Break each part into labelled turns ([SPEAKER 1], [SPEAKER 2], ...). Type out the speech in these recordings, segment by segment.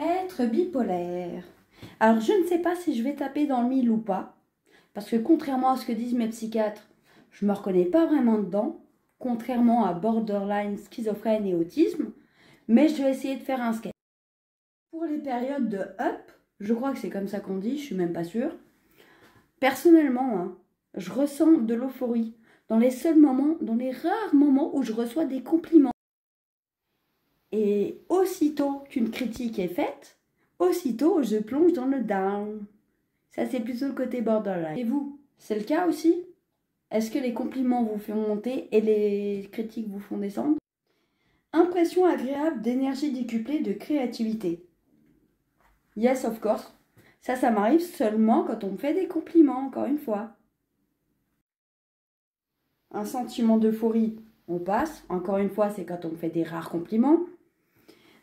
[SPEAKER 1] Être bipolaire. Alors, je ne sais pas si je vais taper dans le mille ou pas, parce que contrairement à ce que disent mes psychiatres, je ne me reconnais pas vraiment dedans, contrairement à borderline, schizophrène et autisme, mais je vais essayer de faire un sketch. Pour les périodes de up, je crois que c'est comme ça qu'on dit, je suis même pas sûre. Personnellement, hein, je ressens de l'euphorie dans les seuls moments, dans les rares moments où je reçois des compliments. Et aussitôt qu'une critique est faite, aussitôt je plonge dans le down. Ça, c'est plutôt le côté borderline. Et vous, c'est le cas aussi? Est-ce que les compliments vous font monter et les critiques vous font descendre? Impression agréable d'énergie décuplée, de créativité. Yes, of course. Ça m'arrive seulement quand on me fait des compliments, encore une fois. Un sentiment d'euphorie, on passe. Encore une fois, c'est quand on me fait des rares compliments.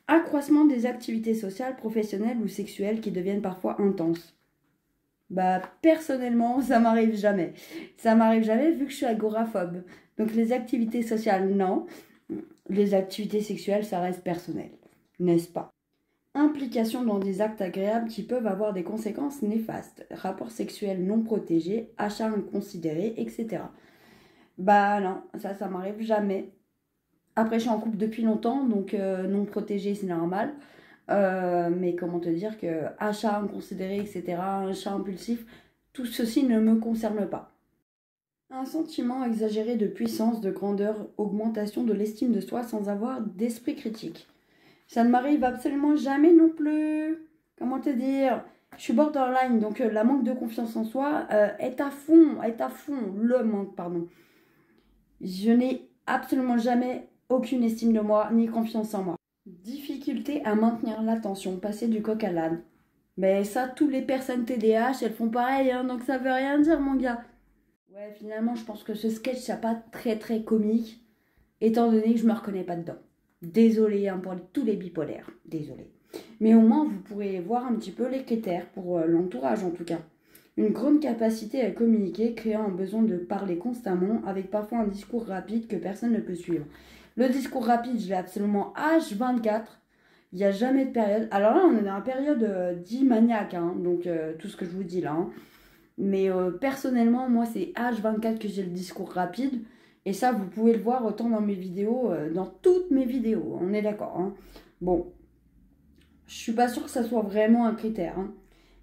[SPEAKER 1] Accroissement des activités sociales, professionnelles ou sexuelles qui deviennent parfois intenses. Bah, personnellement, ça m'arrive jamais. Ça m'arrive jamais vu que je suis agoraphobe. Donc les activités sociales, non. Les activités sexuelles, ça reste personnel. N'est-ce pas? Implication dans des actes agréables qui peuvent avoir des conséquences néfastes. Rapports sexuels non protégés, achats inconsidérés, etc. Bah non, ça m'arrive jamais. Après, je suis en couple depuis longtemps, donc non protégé, c'est normal. Mais comment te dire que achat inconsidéré, etc., achat impulsif, tout ceci ne me concerne pas. Un sentiment exagéré de puissance, de grandeur, augmentation de l'estime de soi sans avoir d'esprit critique. Ça ne m'arrive absolument jamais non plus. Comment te dire? Je suis borderline, donc la manque de confiance en soi est à fond, le manque, pardon. Je n'ai absolument jamais aucune estime de moi, ni confiance en moi. Difficulté à maintenir l'attention, passer du coq à l'âne. Mais ça, toutes les personnes TDAH, elles font pareil, hein, donc ça veut rien dire, mon gars. Ouais, finalement, je pense que ce sketch, c'est pas très comique, étant donné que je me reconnais pas dedans. Désolée hein, pour tous les bipolaires, désolée. Mais au moins, vous pourrez voir un petit peu les critères pour l'entourage, en tout cas. Une grande capacité à communiquer, créant un besoin de parler constamment, avec parfois un discours rapide que personne ne peut suivre. Le discours rapide, je l'ai absolument H24. Il n'y a jamais de période. Alors là, on est dans la période dit maniaque, hein, donc tout ce que je vous dis là. Hein. Mais personnellement, moi, c'est H24 que j'ai le discours rapide. Et ça, vous pouvez le voir autant dans mes vidéos, dans toutes mes vidéos. On est d'accord. Hein. Bon, je suis pas sûre que ça soit vraiment un critère. Hein.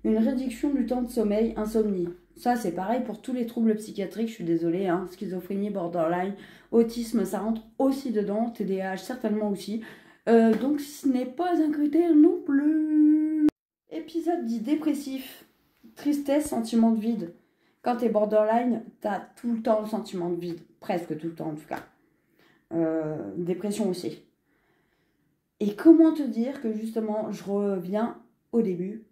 [SPEAKER 1] Une réduction du temps de sommeil, insomnie. Ça, c'est pareil pour tous les troubles psychiatriques, je suis désolée, hein, schizophrénie, borderline, autisme, ça rentre aussi dedans, TDAH certainement aussi. Donc, ce n'est pas un critère non plus. Épisode dit dépressif, tristesse, sentiment de vide. Quand t'es borderline, t'as tout le temps le sentiment de vide, presque tout le temps en tout cas. Dépression aussi. Et comment te dire que justement, je reviens au début,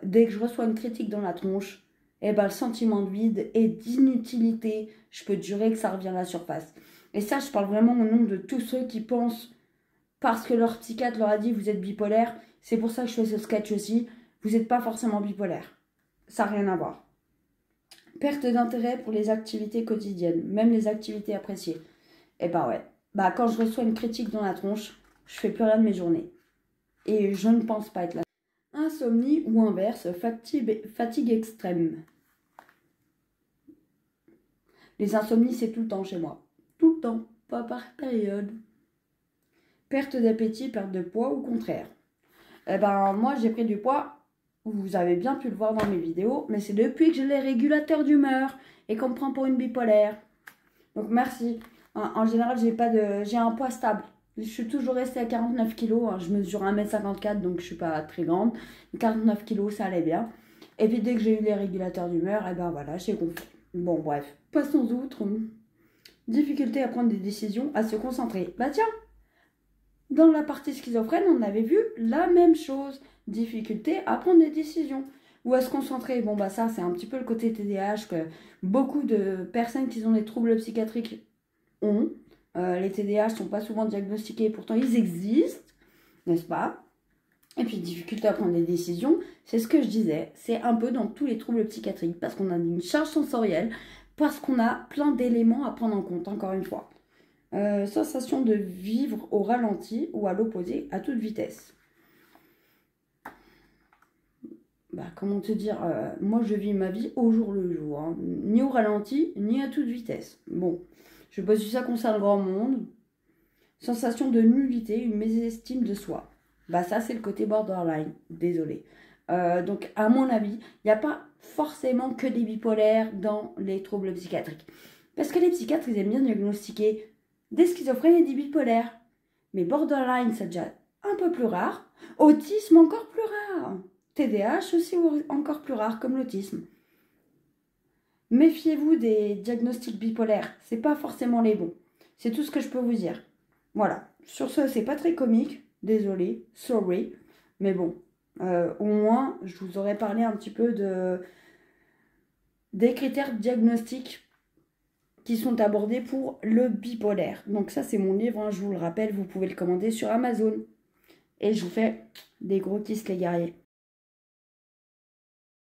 [SPEAKER 1] dès que je reçois une critique dans la tronche, eh ben, le sentiment de vide et d'inutilité, je peux te jurer que ça revient à la surface. Et ça, je parle vraiment au nom de tous ceux qui pensent, parce que leur psychiatre leur a dit vous êtes bipolaire, c'est pour ça que je fais ce sketch aussi, vous n'êtes pas forcément bipolaire. Ça n'a rien à voir. Perte d'intérêt pour les activités quotidiennes, même les activités appréciées. Eh ben ouais, bah quand je reçois une critique dans la tronche, je fais plus rien de mes journées. Et je ne pense pas être là. Insomnie ou inverse, fatigue extrême. Les insomnies, c'est tout le temps chez moi. Tout le temps, pas par période. Perte d'appétit, perte de poids ou contraire. Eh ben, moi, j'ai pris du poids. Vous avez bien pu le voir dans mes vidéos. Mais c'est depuis que j'ai les régulateurs d'humeur et qu'on me prend pour une bipolaire. Donc, merci. En général, j'ai un poids stable. Je suis toujours restée à 49 kg. Hein. Je mesure 1m54, donc je suis pas très grande. 49 kg, ça allait bien. Et puis, dès que j'ai eu les régulateurs d'humeur, eh ben voilà, j'ai compris. Bon, bref. Passons outre. Difficulté à prendre des décisions, à se concentrer. Bah tiens, dans la partie schizophrène, on avait vu la même chose. Difficulté à prendre des décisions. Ou à se concentrer. Bon, bah ça, c'est un petit peu le côté TDAH que beaucoup de personnes qui ont des troubles psychiatriques ont. Les TDAH ne sont pas souvent diagnostiqués, pourtant ils existent, n'est-ce pas? Et puis, difficulté à prendre des décisions, c'est ce que je disais, c'est un peu dans tous les troubles psychiatriques, parce qu'on a une charge sensorielle, parce qu'on a plein d'éléments à prendre en compte, encore une fois. Sensation de vivre au ralenti ou à l'opposé, à toute vitesse. comment te dire, moi je vis ma vie au jour le jour, hein. Ni au ralenti, ni à toute vitesse. Bon, je sais pas si ça concerne grand monde. Sensation de nullité, une mésestime de soi. Ça c'est le côté borderline, désolé. Donc à mon avis, il n'y a pas forcément que des bipolaires dans les troubles psychiatriques. Parce que les psychiatres, ils aiment bien diagnostiquer des schizophrènes et des bipolaires. Mais borderline, c'est déjà un peu plus rare. Autisme, encore plus rare. TDAH aussi encore plus rare, comme l'autisme. Méfiez-vous des diagnostics bipolaires. C'est pas forcément les bons. C'est tout ce que je peux vous dire. Voilà. Sur ce, c'est pas très comique. Désolé. Sorry. Mais bon. Au moins, je vous aurais parlé un petit peu des critères diagnostiques qui sont abordés pour le bipolaire. Donc ça, c'est mon livre, hein, je vous le rappelle, vous pouvez le commander sur Amazon. Et je vous fais des gros kisses les guerriers.